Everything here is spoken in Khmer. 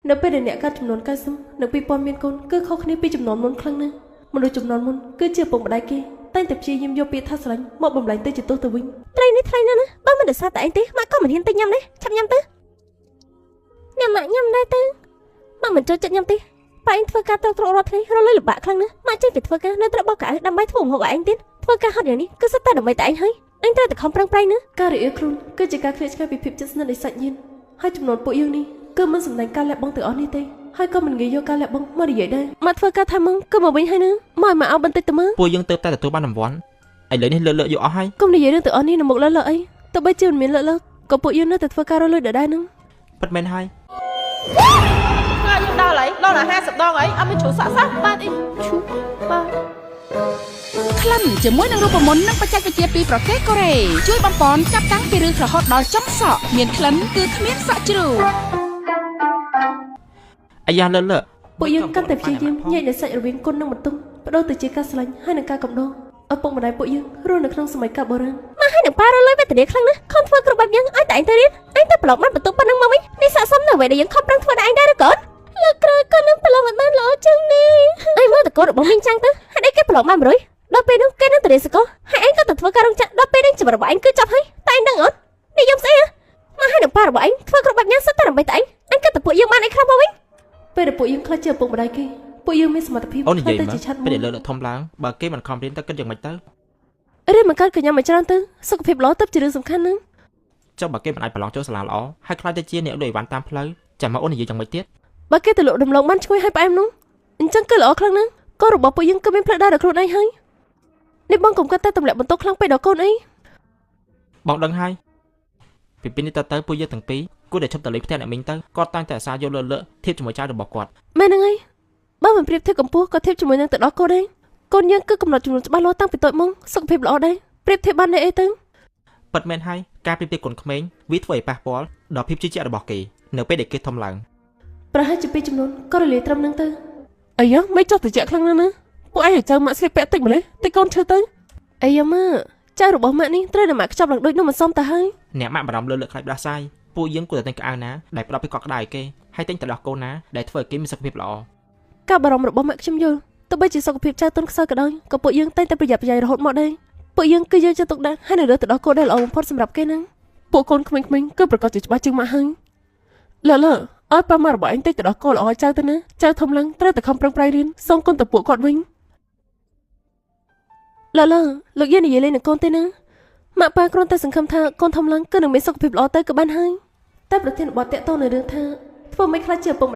នៅពេលដែលអ្នកកាត់ចំនួន90នៅ2000មានកូនគឺខុសគ្នាពីចំនួនមុនខ្លាំងណាស់មនុស្សចំនួនមុនគឺជាពុកម្ដាយគេតែតែព្យាយាមយកពាក្យថាស្រឡាញ់មកបំលែងទៅជាទោសទៅវិញត្រីនេះថ្លៃណាស់ណាបើមិនដោយសារតែឯងទេម៉ាក់ក៏មិនហ៊ានទៅញ៉ាំដែរឆាប់ញ៉ាំទៅញ៉ាំម៉ាក់ញ៉ាំដែរទៅម៉ាក់មិនចូលចិត្តញ៉ាំទេប៉ាឯងធ្វើការទៅត្រករត់ថ្ងៃរលុយលំបាកខ្លាំងណាស់ម៉ាក់ចេះតែធ្វើការនៅត្រូវបោកកៅដើម្បីធ្វើម្ហូបឲ្យឯងទៀតធ្វើការហត់យ៉ាងនេះគឺសុទ្ធតែដើម្បីតែឯងហើយឯងត្រូវតែខំប្រឹងប្រែងណាការរៀបខ្លួនគឺជាការឃ្លាតឆ្ងាយពីភាពជិតស្និទ្ធនៃសាច់ញាតិហើយចំនួនពួកយើងនេះគឺមិនសម្ដែងការលះបង់ទាំងអស់នេះទេហើយក៏មិនងាយយកការលះបង់មកនិយាយដែរមកធ្វើការថាមកគឺមកវិញហើយណាមកឲ្យបន្តិចទៅមើលពួកយើងទៅតែទទួលបានរង្វាន់ឥឡូវនេះលើកយកអស់ហើយកុំនិយាយរឿងទាំងអស់នេះនៅមុខលើអីទៅបីជាមិនមានលើក៏ពួកយើងនៅតែធ្វើការរលួយដដែលនឹងពិតមែនហើយថ្ងៃយើងដល់ហើយដល់50ដងអីអត់មានជ្រុះសាក់បាទអីឈូបាទក្លិនជាមួយនឹងរូបមន្តនិងបច្ចេកវិទ្យាពីប្រទេសកូរ៉េជួយបំពន់ចាប់តាំងពីរឹសរហូតដល់ចុងសក់មានក្លិនគឺគ្មានសក់ជ្រូកអាយ៉ាលើពួកយើងកាន់តែព្យាយាមញែកនៅសាច់រវាងគុណនិងបន្ទុំបដូរទៅជាការស្លាញ់ហើយនឹងការកំដរឪពុកម្ដាយពួកយើងរស់នៅក្នុងសម័យកាលបុរាណមកឲ្យនឹងប៉ារលុយវេទនាខ្លាំងណាស់ខំធ្វើគ្រប់បែបយ៉ាងឲ្យតែឯងទៅរៀនឯងទៅប្រឡងបានបន្ទុំប៉ុណ្ណឹងមកវិញនេះស័ក្តិសមនៅអ្វីដែលយើងខំប្រឹងធ្វើដល់ឯងដែរឬកូនលើកក្រោយក៏នឹងប្រឡងបានល្អជាងនេះឯងមើលតកូនរបស់មីងចាំងទៅហេតុអីគេប្រឡងបាន100ដល់ពេលនោះគេនឹងទៅរៀនសាកលហើយឯងក៏ទៅធ្វើការរោងចក្រដល់ពេលនេះច្បាប់របស់ឯងគឺចប់ហើយតែឯងដឹងអត់នេះយកស្អីមកឲ្យនឹងប៉ារបស់ឯងធ្វើគ្រប់បែបយ៉ាងសុទ្ធតែដើម្បីតែឯងក៏ទៅពួកយើងបានឯងខ្លះមកវិញពេលដែលពួកយើងខ្លាចជាឪពុកម្ដាយគេពួកយើងមានសមត្ថភាពទៅជាឆាត់ពេលលើកធំឡើងបើគេមិនខំរៀនទៅគិតយ៉ាងម៉េចទៅរៀនមកកើតកញ្ញាមកច្រើនទៅសុខភាពល្អទៅជារឿងសំខាន់ណាស់ចុះបើគេមិនអាចប្រឡងចូលសាលាល្អហើយខ្លាចទៅជាអ្នកលក់អីវ៉ាន់តាមផ្លូវចាំមកអូននិយាយយ៉ាងម៉េចទៀតបើគេទៅលក់ដំឡូងបានឈ្ងុយហើយផ្អែមនោះអញ្ចឹងគឺល្អខ្លាំងណាស់កូនរបស់ពួកយើងគឺមានផ្លូវដើរដល់ខ្លួនឯងហើយនេះបងកុំគិតតែទម្លាក់បន្ទុកខ្លាំងពេកដល់កូនអីបងដឹងហើយពីពេលនេះទៅពួកយើងទាំងពីរគួរតែឈប់ទៅលេងផ្ទះអ្នកមីងទៅគាត់តែងតែអាសាយកលើធៀបជាមួយចៅរបស់គាត់មែនហ្នឹងហើយបើមិនប្រៀបធៀបកម្ពស់ក៏ធៀបជាមួយនឹងទៅដល់កូនដែរកូនយើងគឺកំណត់ចំនួនច្បាស់លាស់តាំងពីតូចមកសុខភាពល្អដែរប្រៀបធៀបបាននៅអីទៅពិតមែនហើយការប្រៀបធៀបកូនក្មេងវាធ្វើឲ្យប៉ះពាល់ដល់ភាពជឿជាក់របស់គេនៅពេលដែលគេធំឡើងប្រហែលជាពីចំនួនក៏រលាយត្រឹមហ្នឹងទៅអីយ៉ាមិនចោះត្រជាក់ខ្លាំងណាស់ណាពួកឯងចៅម៉ាក់ស្គីពាក់តិចម្លេះតិចកូនឈើទៅអីយ៉ាម៉ាចៅរបស់ម៉ាក់នេះត្រូវតែម៉ាក់ខ្ចប់ឡើងដូចនោះមិនសមទៅហើយអ្នកម៉ាក់បារម្ភលើខ្លាចដាស់សាយពួកយើងគួរតែទិញកៅអៅណាដែលផ្ដល់ពីកក់ក្ដៅឲ្យគេហើយទិញទៅដោះកូនណាដែលធ្វើឲ្យគេមានសុខភាពល្អការបារម្ភរបស់ម៉ាក់ខ្ញុំយល់ទោះបីជាសុខភាពចៅទុនខ្សោយក៏ដោយក៏ពួកយើងតែងតែប្រយ័ត្នប្រយែងរហូតមកដែរពួកយើងគឺយកចិត្តទុកដាក់ហើយនៅលើទៅដល់កូនដែលល្អបំផុតសម្រាប់គេហ្នឹងពួកកូនក្មេងៗគឺប្រកាសជាច្បាស់ជាងម៉ាក់ហើយលើឲ្យប៉ាម៉ារបស់ឯងតិចទៅដល់កូនល្អចៅទៅណាចៅធំឡើងត្រូវតែខំប្រឹងប្រែងរៀនសងគុណទៅពួកគាត់វិញលើលោកយាយនិយាយលេងនឹងកូនទេណាម៉ាក់ប៉ាគ្រាន់តែសង្ឃឹមថាកូនធំឡើងគឺនឹងមានសុខភាពល្អទៅក៏បានហើយតែប្រធានបទតាក់ទងនៅរឿងថាធ្វើមិនខ្លាចជាឪពុក